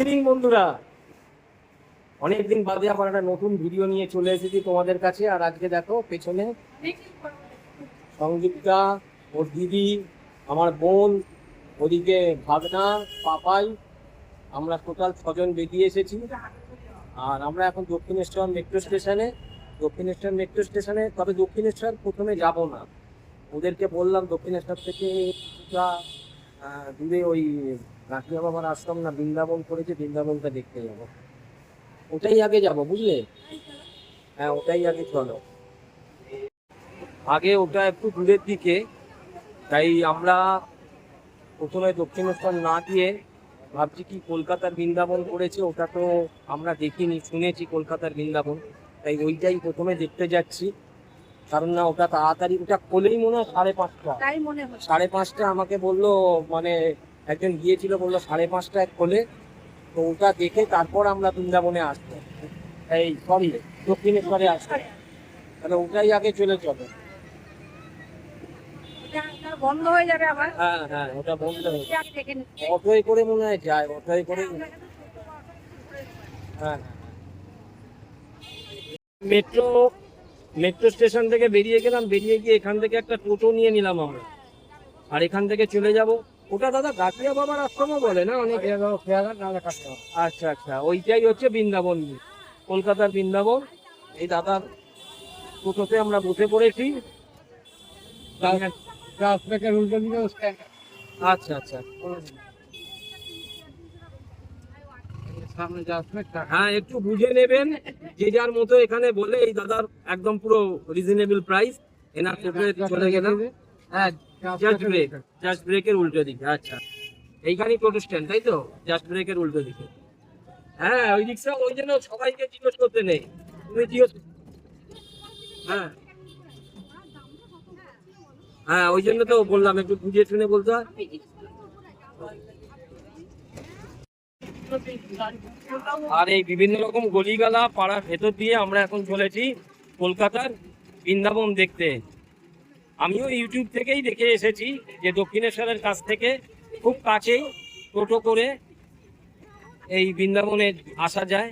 Evening বন্ধুরা, অনেকদিন বাদে আবার একটা নতুন ভিডিও নিয়ে চলে এসেছি তোমাদের কাছে। আর আজকে দেখো পেছনে সংযুক্তা, ওর দিদি, আমার বোন, ওদিকে ভাগনা, পাপাই, আমরা টোটাল 6জন বেরিয়ে এসেছি। আর আমরা এখন দক্ষিণেশ্বর মেট্রো স্টেশনে। তবে দক্ষিণেশ্বর প্রথমে যাব না, ওদেরকে বললাম দক্ষিণেশ্বর থেকে কিছুটা দূরে ওই রাখিয়া বাবার আশ্রম না বৃন্দাবন করেছে, বৃন্দাবনটা দেখতে যাবো। ওটাই আগে যাব, বুঝলে? হ্যাঁ, ওটাই আগে চলো। আগে ওটা একটু দূরের দিকে, তাই আমরা প্রথমে দক্ষিণেশ্বর না গিয়ে ভাবছি কি কলকাতার বৃন্দাবন করেছে, ওটা তো আমরা দেখিনি, শুনেছি কলকাতার বৃন্দাবন, তাই ওইটাই প্রথমে দেখতে যাচ্ছি। কারণ না ওটা তাড়াতাড়ি, ওটা খোলেই মনে হয় 5:30। 5:30 আমাকে বললো, মানে একজন গিয়েছিল, বললো 5:30টায় খোলে। তো ওটা দেখে তারপর আমরা বৃন্দাবনে আসবো, এই সরি দক্ষিণেশ্বরে আসবো। তাহলে ওটাই আগে চলে চলো। বন্ধ হয়ে যাবে আবার। হ্যাঁ হ্যাঁ, ওটা বন্ধ হয়ে অটোয় করে মনে হয় যায়, অটোয় করে। হ্যাঁ, মেট্রো স্টেশন থেকে বেরিয়ে গেলাম, বেরিয়ে গিয়ে এখান থেকে একটা টোটো নিয়ে নিলাম আমরা, আর এখান থেকে চলে যাব। ওটা দাদা গাছিয়া বাবার আশ্রমও বলে না অনেক। আচ্ছা আচ্ছা, ওইটাই হচ্ছে বৃন্দাবন, কলকাতার বৃন্দাবন। এই দাদার টোটোতে আমরা বসে পড়েছি। আচ্ছা আচ্ছা, হ্যাঁ একটু বুঝে নেবেন, যে যার মতো এখানে বলে। এই দাদার একদম পুরো রিজনেবল প্রাইস। এনার টোটোতে চলে গেলাম। হ্যাঁ, জাস্ট ব্রেকের উল্টো দিকে। আচ্ছা, এইখানেই টোটো স্ট্যান্ড, তাই তো? জাস্ট ব্রেকের উল্টো দিকে। হ্যাঁ, ওই রিক্সা, ওই জন্য সবাইকে জিজ্ঞেস করতে নেই, তুমি জিজ্ঞেস। হ্যাঁ হ্যাঁ, ওই জন্য তো বললাম একটু বুঝে শুনে বলতে হয়। আর এই বিভিন্ন রকম গলিগালা পাড়ার ভেতর দিয়ে আমরা এখন চলেছি কলকাতার বৃন্দাবন দেখতে। আমিও ইউটিউব থেকেই দেখে এসেছি যে দক্ষিণেশ্বরের কাছ থেকে খুব কাছেই টোটো করে এই বৃন্দাবনে আসা যায়।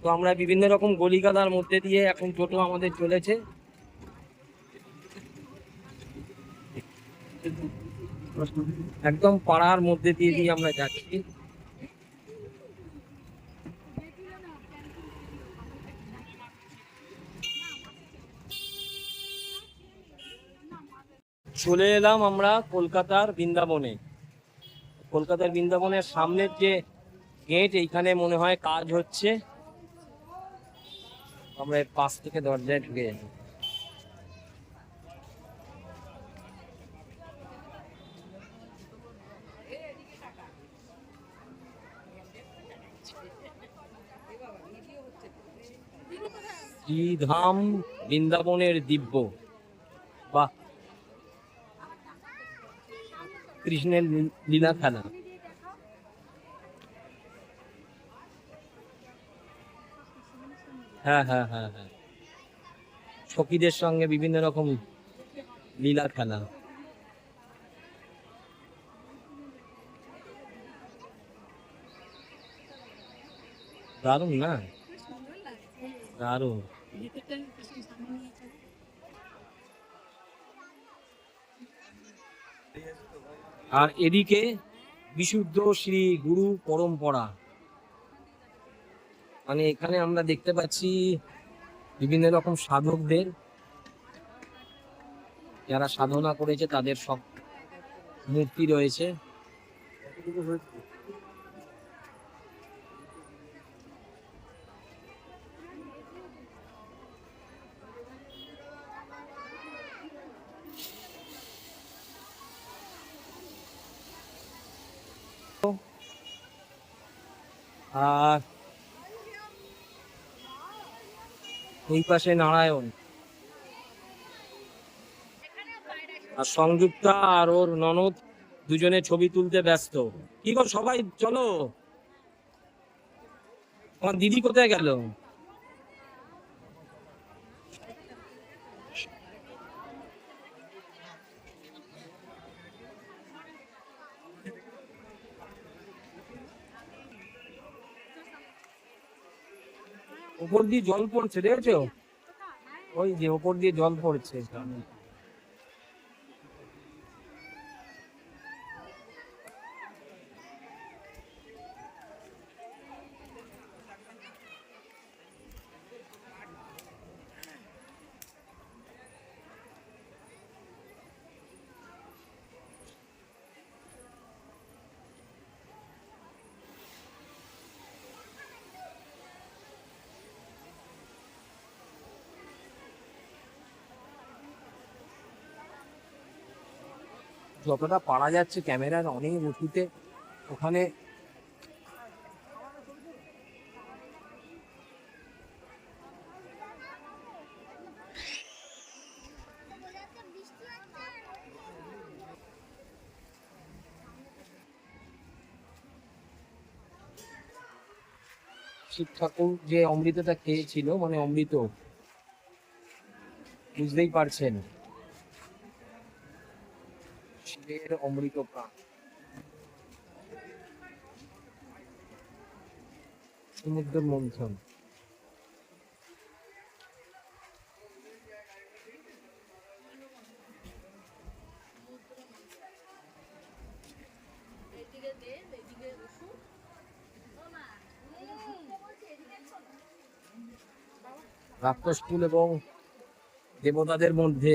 তো আমরা বিভিন্ন রকম গলিগালার মধ্যে দিয়ে এখন টোটো আমাদের চলেছে। একদম পাড়ার মধ্যে দিয়ে দিয়ে আমরা যাচ্ছি। চলে এলাম আমরা কলকাতার বৃন্দাবনে। কলকাতার বৃন্দাবনের সামনের যে গেট, এইখানে মনে হয় কাজ হচ্ছে। আমরা পাশ থেকে দরজায় ঢুকে যাই। শ্রীধাম বৃন্দাবনের দিব্য, বাহ, কৃষ্ণের লীলা খেলা। হ্যাঁ হ্যাঁ হ্যাঁ হ্যাঁ, সখীদের সঙ্গে বিভিন্ন রকম লীলা খেলা। দারুণ না? দারুণ। আর এদিকে বিশুদ্ধ শ্রী গুরু পরম্পরা, মানে এখানে আমরা দেখতে পাচ্ছি বিভিন্ন রকম সাধকদের, যারা সাধনা করেছে তাদের সব মূর্তি রয়েছে। আর এই পাশে নারায়ণ, আর সংযুক্তা আর ওর ননদ দুজনে ছবি তুলতে ব্যস্ত। কি গো সবাই চলো, আমার দিদি কোথায় গেল? উপর দিয়ে জল পড়ছে, দেখেছো? ওই যে উপর দিয়ে জল পড়ছে। যতটা পারা যাচ্ছে ক্যামেরার অনেক উঁচুতে, ওখানে শিব ঠাকুর যে অমৃতটা খেয়েছিল, মানে অমৃত, বুঝতেই পারছেন, শিবের অমৃত প্রাণ, সমুদ্র মন্থন। রাক্ষসকুল এবং দেবতাদের মধ্যে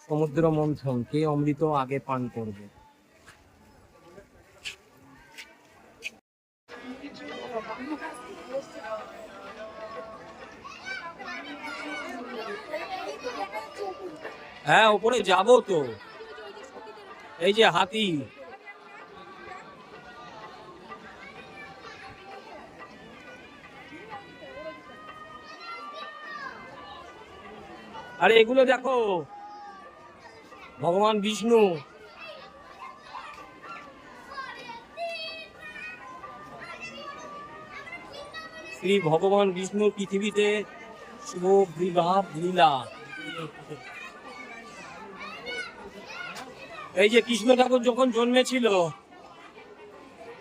সমুদ্র মন্থন, কে অমৃত আগে পান করবে। হ্যাঁ, উপরে যাবো তো, এই যে হাতি। আরে এগুলো দেখো, ভগবান বিষ্ণু। শ্রী ভগবান বিষ্ণু পৃথিবীতে শুভ বিবাহ লীলা। এই যে কৃষ্ণ ঠাকুর যখন জন্মেছিল,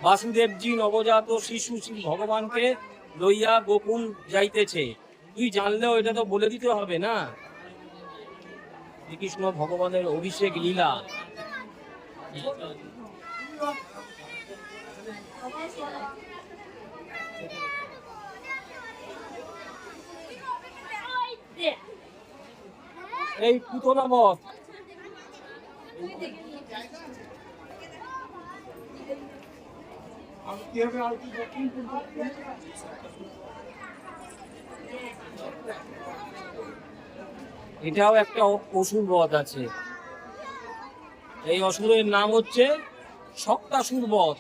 বাসুদেবজি নবজাত শিশু শ্রী ভগবানকে লইয়া গোকুল যাইতেছে। তুই জানলেও এটা তো বলে দিতে হবে না, শ্রীকৃষ্ণ ভগবানের অভিষেক লীলা। এই পুতনা মত, এটাও একটা অসুর বধ আছে। এই অসুরের নাম হচ্ছে শক্তাসুর বধ।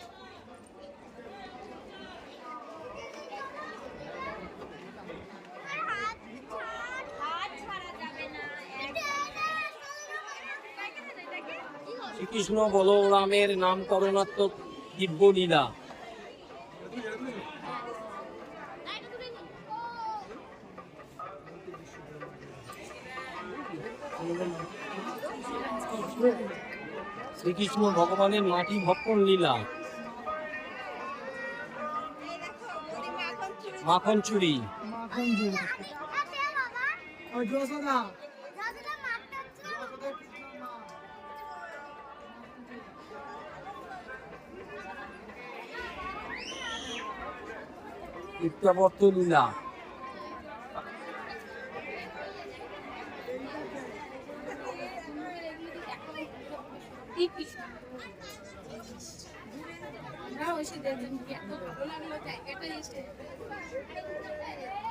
শ্রীকৃষ্ণ বলরামের নামকরণাত্মক দিব্য লীলা। শ্রীকৃষ্ণ ভগবানের মাটি ভক্ষণ লীলা। মাখন চুরি। ইত্যাবর্ত লীলা।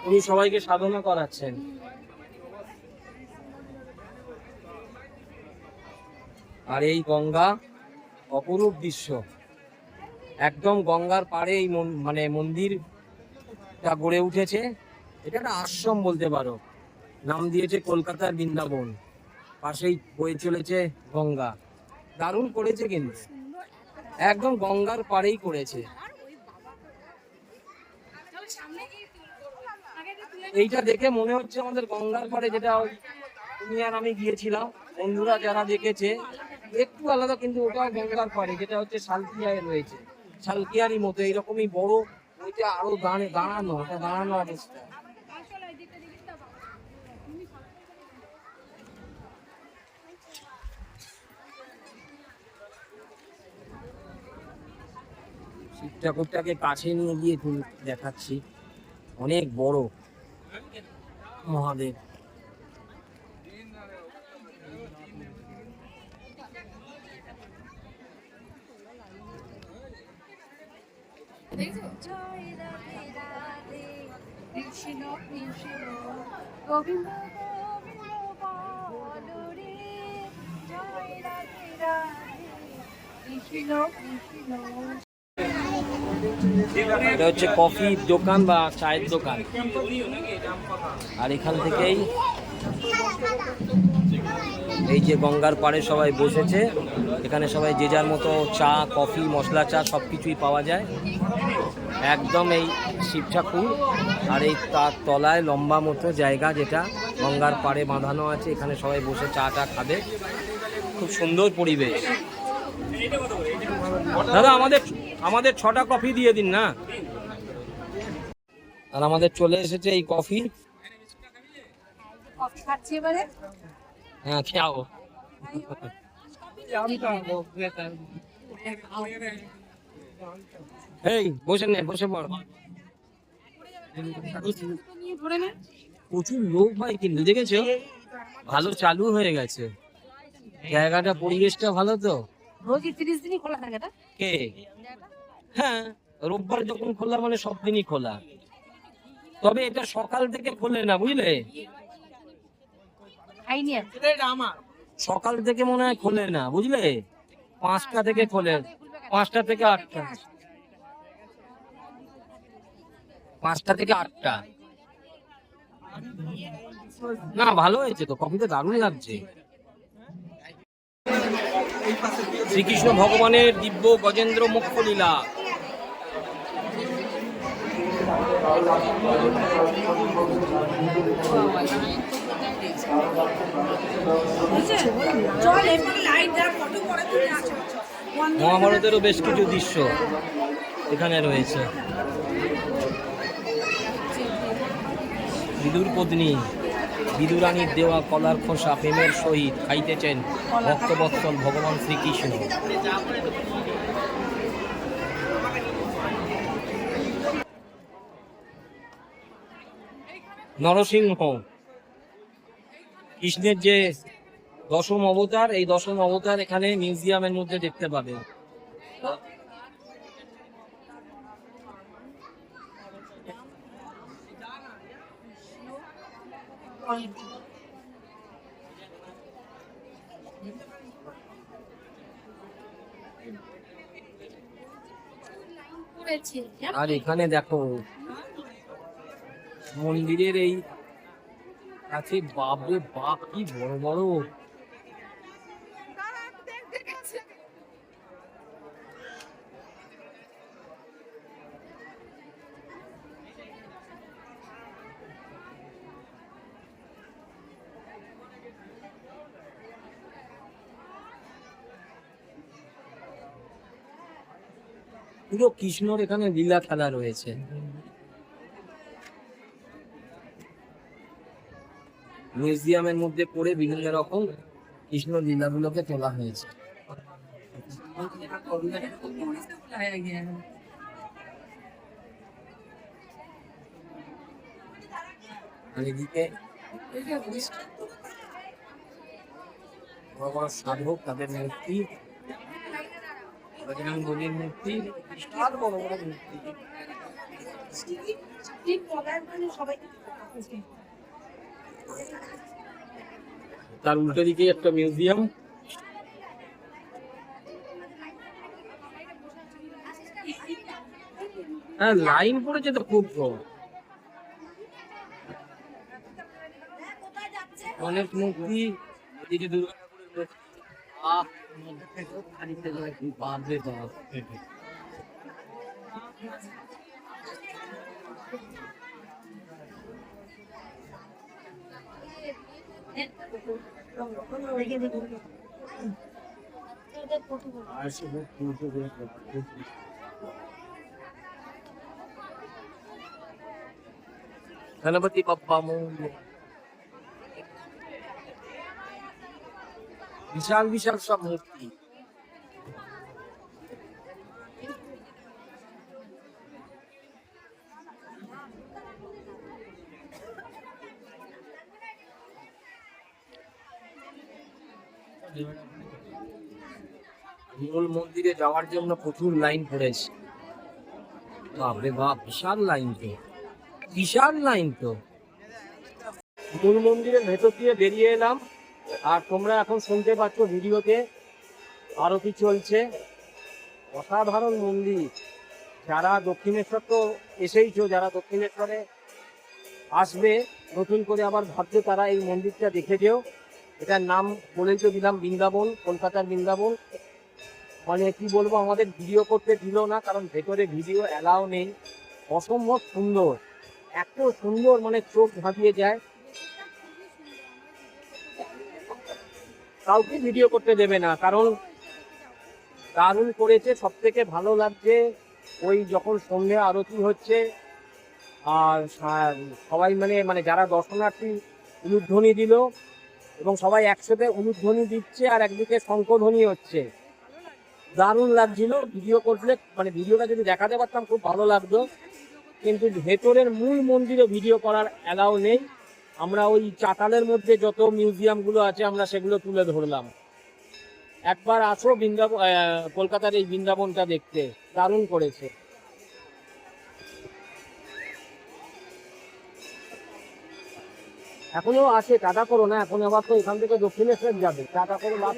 উনি সবাইকে সাধনা করাচ্ছেন। আর এই গঙ্গা অপরূপ দৃশ্য, একদম গঙ্গার পাড়ে এই মানে মন্দিরটা গড়ে উঠেছে। এটা একটা আশ্রম বলতে পারো, নাম দিয়েছে কলকাতার বৃন্দাবন। পাশেই বয়ে চলেছে গঙ্গা, দারুণ করেছে কিন্তু, একদম গঙ্গার পাড়েই করেছে। এইটা দেখে মনে হচ্ছে আমাদের গঙ্গার পাড়ে, যেটা তুমি আর আমি গিয়েছিলাম, বন্ধুরা যারা দেখেছে, একটু আলাদা কিন্তু ওটা গঙ্গার পাড়ে, যেটা হচ্ছে সালকিয়ায় রয়েছে, সালকিয়ারই মতো এইরকমই বড় এটা আরো দাঁড়ানো অবস্থা। শিব ঠাকুরটাকে কাছে নিয়ে গিয়ে দেখাচ্ছি, অনেক বড় মহাদেব। কৃষ্ণ কৃষ্ণ গোবিন্দ গোবিন্দ বলো রে, জয় রাধে রাধে কৃষ্ণ কৃষ্ণ। এটা হচ্ছে কফির দোকান বা চায়ের দোকান, আর এখান থেকেই এই যে গঙ্গার পাড়ে সবাই বসেছে, এখানে সবাই যে যার মতো চা, কফি, মশলা চা সব কিছুই পাওয়া যায়। একদম এই শিব ঠাকুর, আর এই তার তলায় লম্বা মতো জায়গা যেটা গঙ্গার পাড়ে বাঁধানো আছে, এখানে সবাই বসে চা টা খাবে। খুব সুন্দর পরিবেশ। দাদা আমাদের 6টা কফি দিয়ে দিন না। আর আমাদের চলে এসেছে এই কফি। কফি খাচ্ছি এবারে। হ্যাঁ খাও। এই বসে পড়। প্রচুর লোক ভাই, কিন্তু দেখেছো ভালো চালু হয়ে গেছে জায়গাটা, পরিবেশটা ভালো তো। রোজ 30 দিনই খোলা থাকে না? কে? হ্যাঁ, রোববার যখন খোলা মানে সব দিনই খোলা, তবে এটা সকাল থেকে খোলে না, বুঝলে? খাইনি আর। সকাল থেকে মনে হয় খোলে না, বুঝলে? 5টা থেকে খোলে, 5টা থেকে 8টা, 5টা থেকে 8টা। না ভালো হয়েছে তো, কফিটা দারুণ লাগছে। শ্রীকৃষ্ণ ভগবানের দিব্য গজেন্দ্র মুখ্য লীলা। মহাভারতেরও বেশ কিছু দৃশ্য এখানে রয়েছে। বিদুর পত্নী বিদুরানীর দেওয়া কলার খোসা প্রেমের সহিত খাইতেছেন ভক্তবৎসল ভগবান শ্রীকৃষ্ণ। নরসিংহ কৃষ্ণের যে দশম অবতার, এই দশম অবতার এখানে মিউজিয়ামের মধ্যে দেখতে পাবে। আর এখানে দেখো মন্দিরের এই কাছে, বাপরে বাপ কি বড় বড়। পুরো কৃষ্ণর এখানে লীলা খেলা রয়েছে। মিউজিয়ামের মধ্যে পড়ে বিভিন্ন রকম কৃষ্ণ লীলাগুলোকে তোলা হয়েছে। আর এদিকে সাধক, তাদের মূর্তি, বজরঙ্গবলীর মূর্তি, বিশাল বড় বড় মূর্তি। তার উল্টো দিকে একটা মিউজিয়াম। হ্যাঁ লাইন পড়েছে তো খুব, অনেক মূর্তি। এদিকে দুর্গা গণপতি বাপ্পা মৌর্য। বিশাল বিশাল সব মূর্তি। মূল মন্দিরে যাওয়ার জন্য প্রচুর লাইন পড়েছে। বাপরে বাপ, বিশাল লাইন তো, বিশাল লাইন তো। মূল মন্দিরের ভেতর দিয়ে বেরিয়ে এলাম, আর তোমরা এখন শুনতে পাচ্ছ ভিডিওতে আরতি চলছে। অসাধারণ মন্দির। যারা দক্ষিণেশ্বর তো এসেইছো, যারা দক্ষিণেশ্বরে আসবে নতুন করে আবার ভাবছে, তারা এই মন্দিরটা দেখে যেও। এটার নাম বলেই তো দিলাম, বৃন্দাবন, কলকাতার বৃন্দাবন। মানে কি বলবো, আমাদের ভিডিও করতে দিল না, কারণ ভেতরে ভিডিও অ্যালাউ নেই। অসম্ভব সুন্দর, এত সুন্দর, মানে চোখ ধাঁধিয়ে যায়। কাউকে ভিডিও করতে দেবে না, কারণ দারুণ করেছে। সব থেকে ভালো লাগছে ওই যখন সন্ধ্যে আরতি হচ্ছে, আর সবাই মানে যারা দর্শনার্থী উলুধ্বনি দিল, এবং সবাই একসাথে উলুধ্বনি দিচ্ছে, আর একদিকে শঙ্খধ্বনি হচ্ছে। দারুণ লাগছিল। ভিডিও করলে, মানে ভিডিওটা যদি দেখাতে পারতাম খুব ভালো লাগতো, কিন্তু ভেতরের মূল মন্দিরে ভিডিও করার অ্যালাউ নেই। আমরা ওই চাতালের মধ্যে যত মিউজিয়ামগুলো আছে আমরা সেগুলো তুলে ধরলাম। একবার আসো বৃন্দাবন, কলকাতার এই বৃন্দাবনটা দেখতে, দারুণ করেছে। এখনো আছে, টাটা করো না, এখন আবার তো এখান থেকে দক্ষিণেশ্বর যাবে, টাটা করো লাভ।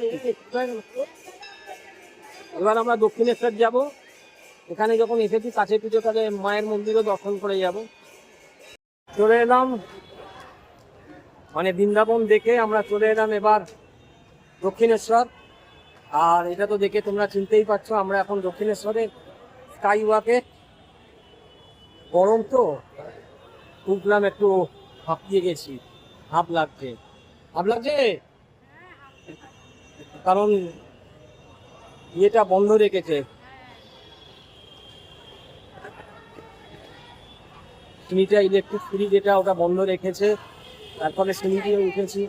এবার আমরা দক্ষিণেশ্বর যাব। এখানে যখন এসেছি কাছে পিঠে, তাহলে মায়ের মন্দিরও দর্শন করে যাব। চলে এলাম, মানে বৃন্দাবন দেখে আমরা চলে এলাম এবার দক্ষিণেশ্বর। আর এটা তো দেখে তোমরা চিনতেই পারছো, আমরা এখন দক্ষিণেশ্বরে স্কাই ওয়াকে। গরম তো উঠলাম, একটু হাঁপিয়ে গেছি, হাঁপ লাগছে, কারণ ইয়েটা বন্ধ রেখেছে, সিঁড়িটা ইলেকট্রিক সিঁড়ি যেটা, ওটা বন্ধ রেখেছে। তারপরে সিঁড়ি দিয়ে উঠেছি।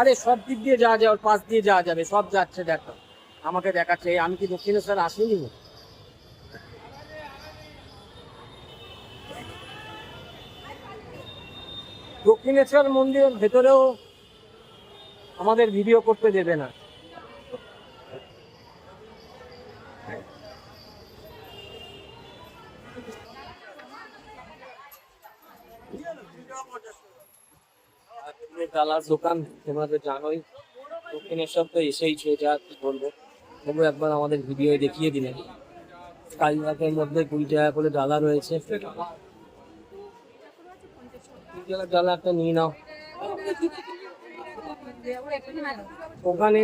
আরে সব দিক দিয়ে যাওয়া যায়, ওর পাশ দিয়ে যাওয়া যাবে, সব যাচ্ছে। দেখো আমাকে দেখাচ্ছে, আমি কি দক্ষিণেশ্বর আসিনি? দক্ষিণেশ্বর মন্দিরের ভেতরেও আমাদের ভিডিও করতে দেবে না। ডালার দোকান তোমরা তো জানোই, দক্ষিণেশ্বর তো এসেইছে, যা কি বলবো। তবু একবার আমাদের ভিডিও দেখিয়ে দিলেন। কালীবাগের মধ্যে 20 টাকা করে ডালা রয়েছে। 20 টাকার ডালা একটা নিয়ে নাও। ওখানে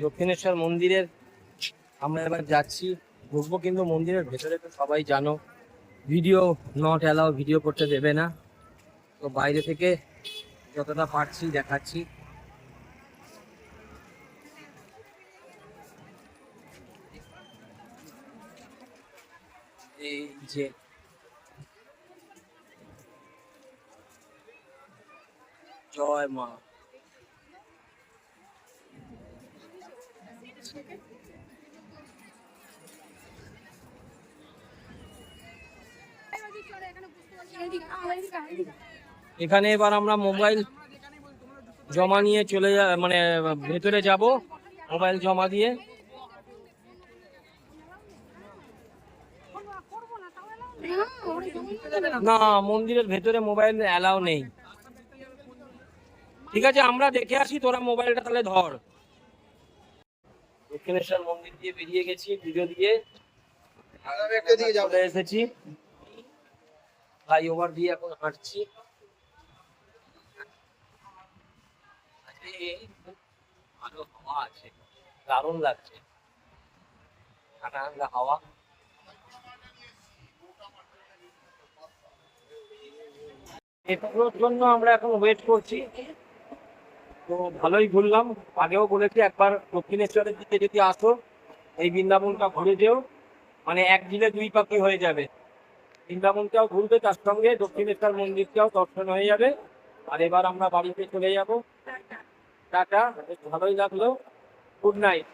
দক্ষিণেশ্বর মন্দিরের আমরা এবার যাচ্ছি, ঢুকবো, কিন্তু মন্দিরের ভেতরে তো সবাই জানো ভিডিও নট অ্যালাউ, ভিডিও করতে দেবে না। তো বাইরে থেকে যতটা পারছি দেখাচ্ছি। এই যে জয় মা। এখানে এবার আমরা মোবাইল জমা নিয়ে চলে মানে ভেতরে যাব, মোবাইল জমা দিয়ে। না, মন্দিরের ভেতরে মোবাইল অ্যালাউ নেই। ঠিক আছে, আমরা দেখে আসি, তোরা মোবাইলটা তাহলে ধর। দক্ষিণেশ্বর মন্দির দিয়ে বেরিয়ে গেছি, ভিডিও দিয়ে চলে এসেছি, ফ্লাইওভার দিয়ে এখন হাঁটছি। ভালো হাওয়া আছে, দারুণ লাগছে। ঠান্ডা ঠান্ডা হাওয়া। মেট্রোর জন্য আমরা এখন ওয়েট করছি। তো ভালোই ঘুরলাম, আগেও বলেছি একবার দক্ষিণেশ্বরের দিকে যদি আসো এই বৃন্দাবনটা ঘুরে যেও, মানে এক দিনে দুই পাখি হয়ে যাবে। বৃন্দাবনটাও ঘুরবে, তার সঙ্গে দক্ষিণেশ্বর মন্দিরটাও দর্শন হয়ে যাবে। আর এবার আমরা বাড়িতে চলে যাব। টাটা, বেশ ভালোই লাগলো। Good night.